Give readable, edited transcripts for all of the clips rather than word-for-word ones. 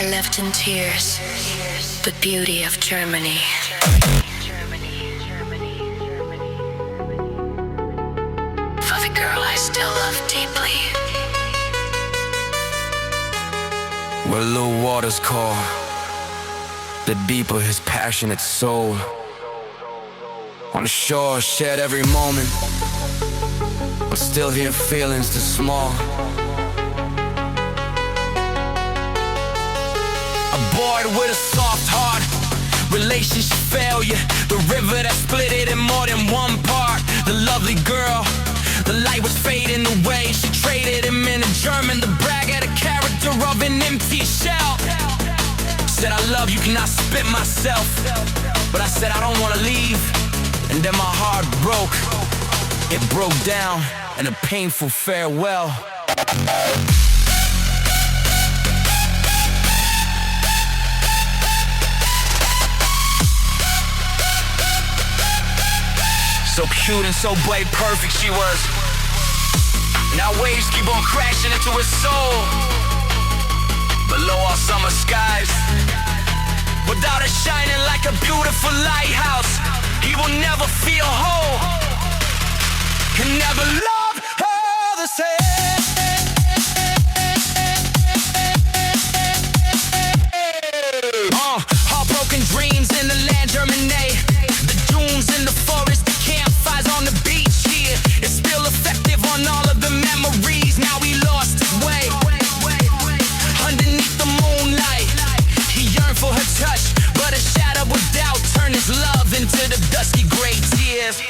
I left in tears the beauty of Germany. For the girl I still love deeply. Where low waters call, the deeper his passionate soul. On the shore, shared every moment, but still hear feelings too small. A boy with a soft heart, relationship failure, the river that split it in more than one part. The lovely girl, the light was fading away. She traded him in a German to brag at a character of an empty shell. Said I love you, cannot spit myself, but I said I don't wanna leave. And then my heart broke, it broke down in a painful farewell. So cute and so blade perfect she was. Now waves keep on crashing into her soul. Below our summer skies, without her shining like a beautiful lighthouse, he will never feel whole, can never love her the same. Heartbroken dreams in the land germinate. The dunes in the forest, the campfires on the beach here. It's still effective on all of the memories. Now he lost his way. Underneath the moonlight, he yearned for her touch, but a shadow of doubt turned his love into the dusky gray tears.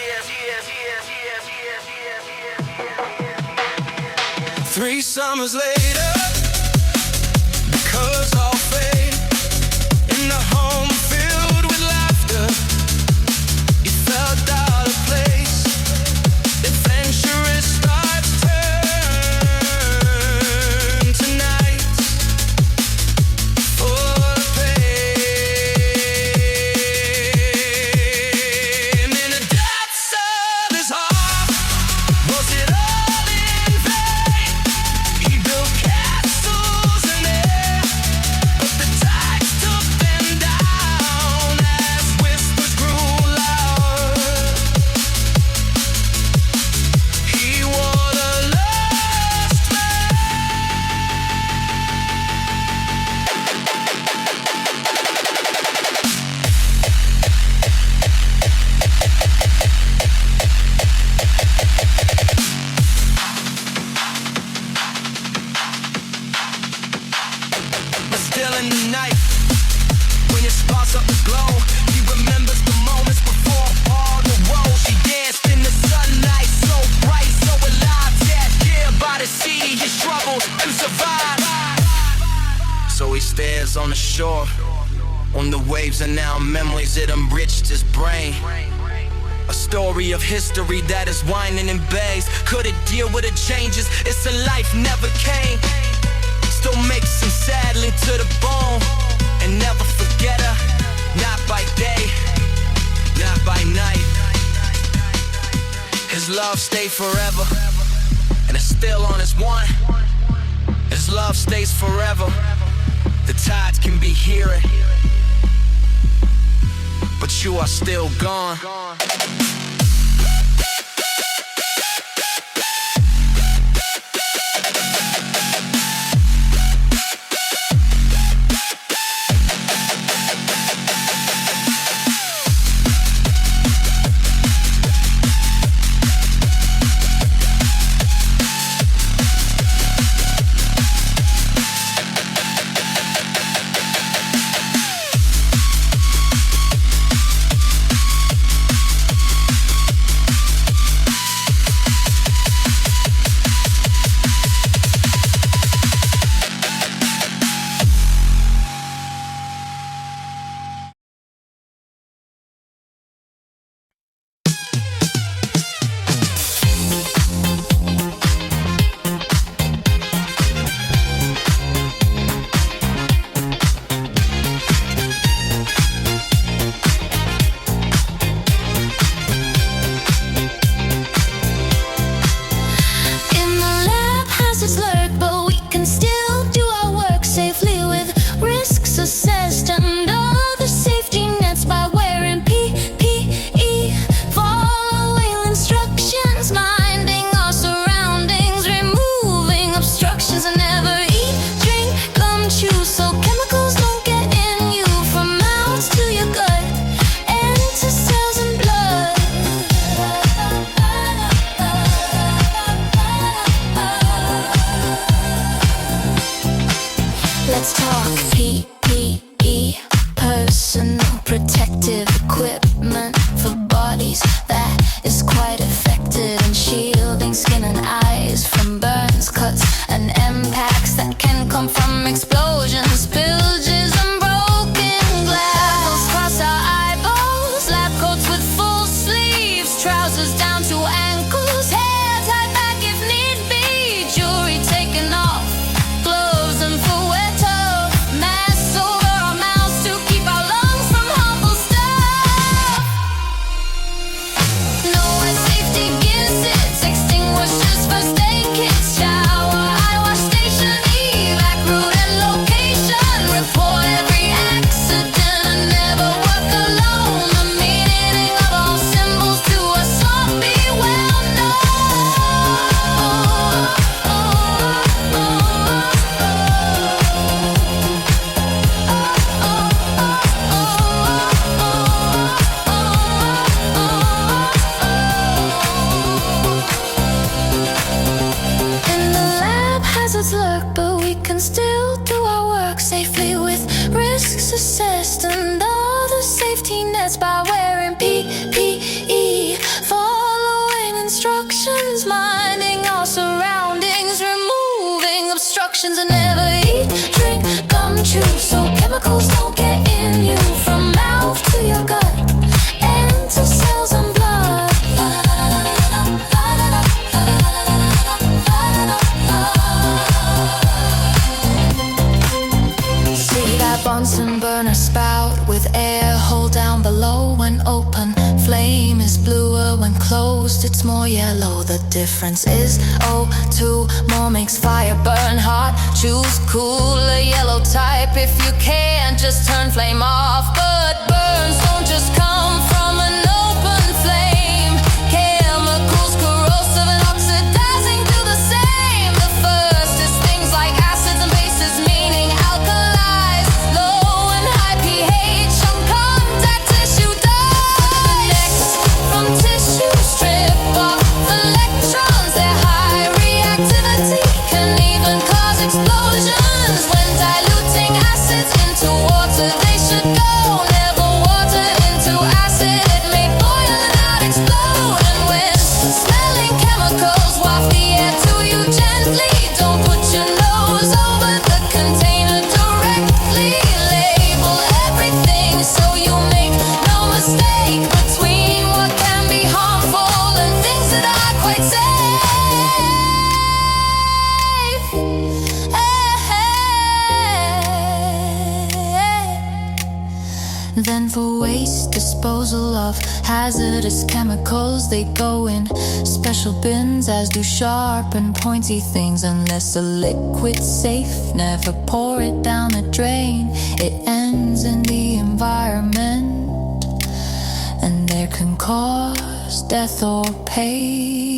3 summers later, the colors all fade. In the home filled with laughter, it felt out of place. Adventurous stars turn to nights full of pain. In the depths of his heart, was it all in vain? He built castles in air, but the tides took them down as whispers grew loud. He wore the last But still in the night, when it sparks up the glow, he remembers the moments before all the woe. She danced in the sunlight, so bright, so alive. Yeah, by the sea, he struggled to survive. So he stares on the shore, on the waves, and now memories that enriched his brain. A story of history that is winding in bays. Could it deal with the changes? It's a life never came. Still makes him sadly to the bone, and never forget her. Not by day, not by night. His love stayed forever, and it's still on his one. His love stays forever. The tides can be hearing, but you are still gone. let's talk PPE, personal protective equipment for bodies that is quite affected and shielding skin and eyes from burns, cuts, and impacts that can come from explosions, spillages, and broken glass. Goggles across our eyeballs, lab coats with full sleeves, trousers down to ankles, hair tied back if need be, jewelry taken off, gloves and footwear tough, masks over our mouths to keep our lungs from harmful stuff. No one safety gives it, extinguishers, first aid kits, shower, eye wash station, evac route and location, report every accident and never work alone. The meaning of all symbols to us all be well In the lab, hazards lurk, but we can still do our work safely with risks assessed and other safety nets by wearing PPE, following instructions, minding our surroundings, removing obstructions, and never eat, drink, gum, chew, so chemicals don't get in you from mouth to your gut and to cells and blood. See that Bunsen burner spout with air hole down below when open. Flame is bluer when closed, it's more yellow. The difference is O2 more makes fire burn hot. Choose cooler yellow type if you can. Just turn flame off. But burns don't just come from an open flame. Chemicals corrosive and oxidizing do the same. The first is things like acids and bases, meaning alkalis, low and high pH on contact tissue dies. Next, from tissue strip off electrons, their high reactivity can even cause explosions. When diluting acids into water, they should go. Never water into acid, it may boil and not explode. And when smelling chemicals, waft the air to you gently. Don't put your nose over the container directly. Label everything so you make no mistake between what can be harmful and things that are quite safe. Then for waste disposal of hazardous chemicals, they go in special bins, as do sharp and pointy things. Unless a liquid's safe, never pour it down the drain. It ends in the environment, and there can cause death or pain.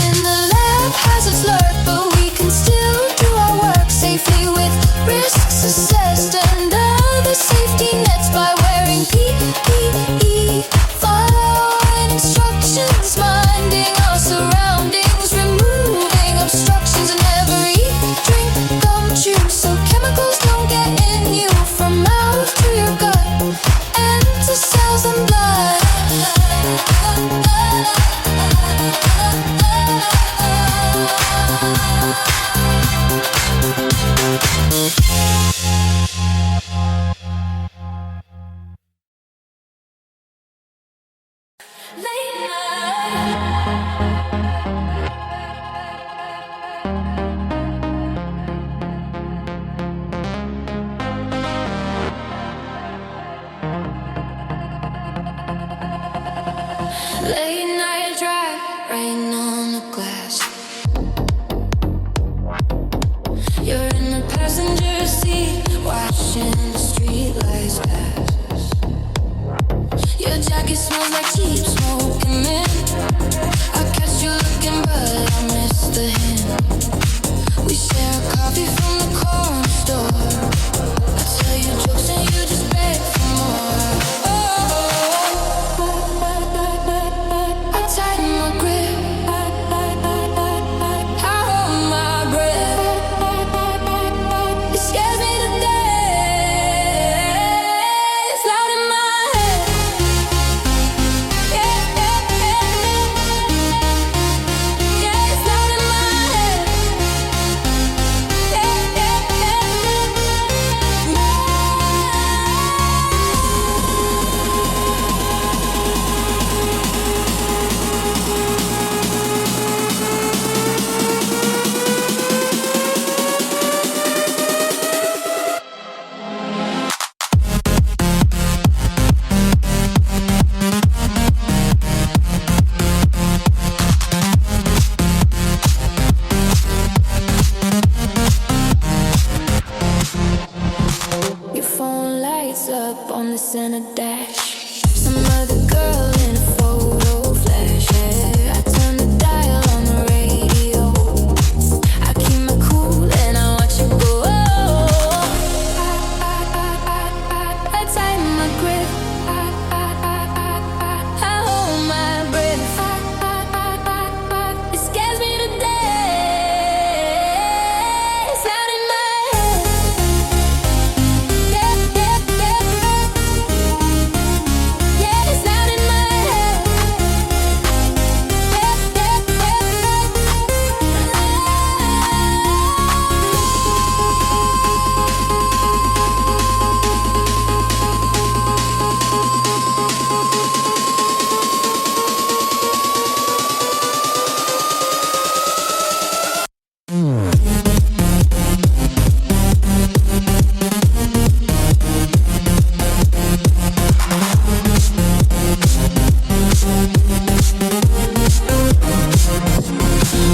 In the lab, hazards lurk, but we can still do our work safely with risks assessed and other safety nets by wearing PPE, following instructions, minding our surroundings, removing obstructions, and never eat, drink, gum, chew, so chemicals don't get in you from mouth to your gut and to cells and blood. Late night drive, rain on the glass. You're in the passenger seat, watching the streetlights pass. Your jacket smells like cheap smoke and mint. I catch you looking, but I miss the hint. We share a coffee from the corner store. I tell you jokes and you just beg for more. I tighten my grip.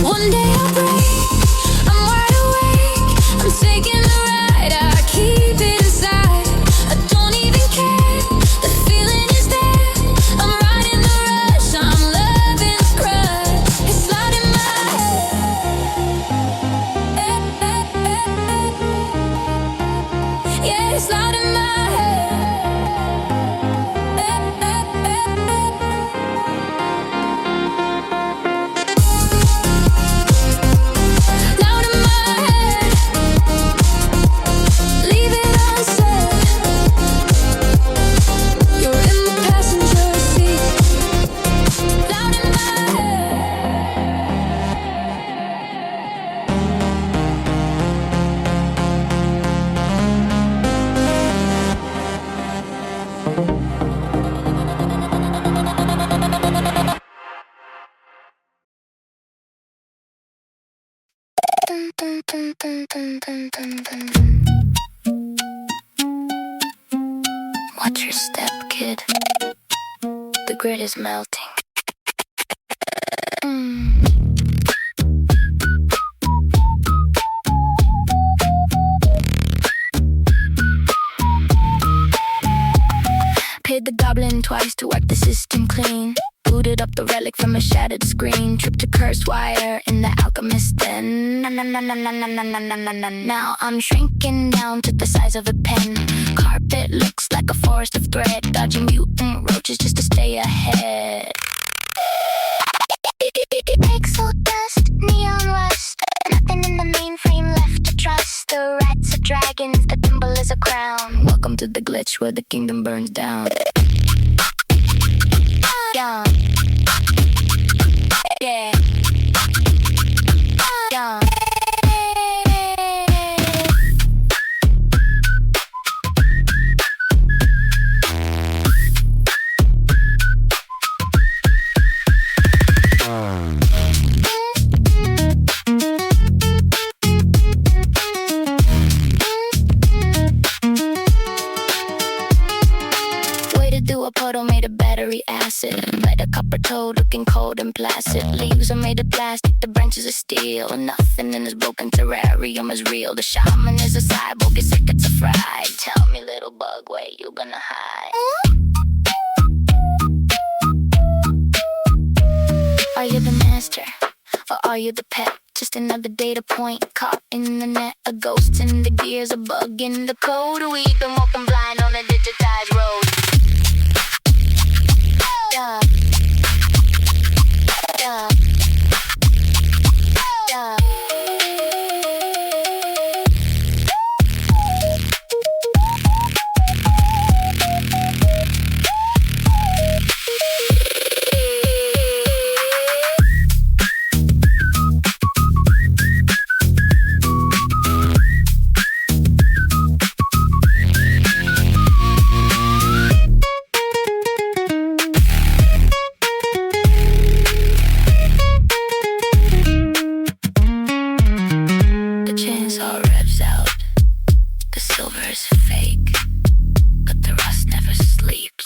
One day I'll break, I'm wide awake, I'm taking a ride, I keep it inside, I don't even care, the feeling is there, I'm riding the rush, I'm loving the crush, it's loud in my head, yeah, it's loud in my head. Watch your step, kid. The grid is melting. Paid the goblin twice to wipe the system clean. Booted up the relic from a shattered screen. Tripped a cursed wire in the alchemist den. Now I'm shrinking down to the size of a pen. Carpet looks like a forest of thread. Dodging mutant roaches just to stay ahead. Pixel dust, neon rust. Nothing in the mainframe left to trust. The rats are dragons, the thimble is a crown. Welcome to the glitch where the kingdom burns down. Yeah. Yeah. Yeah. Puddle made of battery acid. Light a copper toad looking cold and placid. Leaves are made of plastic, the branches are steel. Nothing in this broken terrarium is real. The shaman is a cyborg, his circuits are fried. Tell me, little bug, where you gonna hide? Are you the master, or are you the pet? Just another data point caught in the net. A ghost in the gears, a bug in the code. We've been walking blind on a digitized road. Yeah. Yeah. Yeah. Chainsaw revs out. The silver is fake, but the rust never sleeps.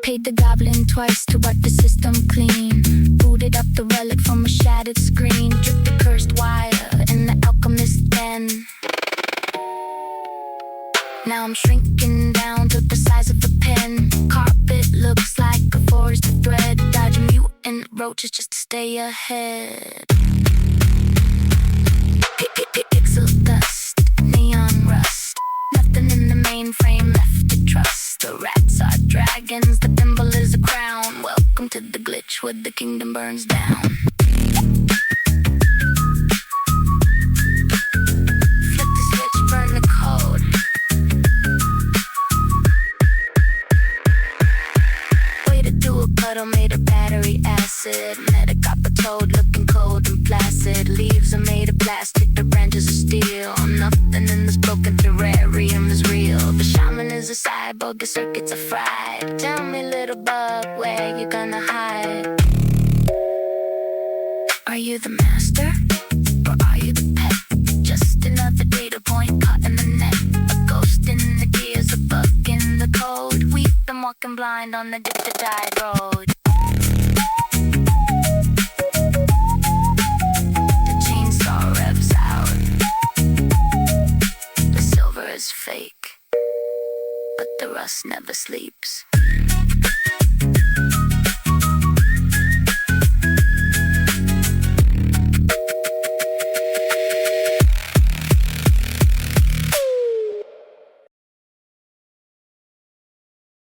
Paid the goblin twice to wipe the system clean. Booted up the relic from a shattered screen. Dripped the cursed wire in the alchemist den. Now I'm shrinking down to the size of a pen. Carpet looks like a forest of thread. Dodging mutant roaches just to stay ahead. kingdom burns down. Flip the switch, burn the code. Way to do a puddle made of battery acid. Met a copper toad looking cold and placid. Leaves are made of plastic, the branches are steel. Nothing in this broken terrarium is real. The shaman is a cyborg, the circuits are fried. Tell me, little bug, where you gonna hide? Are you the master, or are you the pet? Just another data point caught in the net. A ghost in the gears, a bug in the code. We've been walking blind on the died road. The chainsaw revs out. The silver is fake, but the rust never sleeps.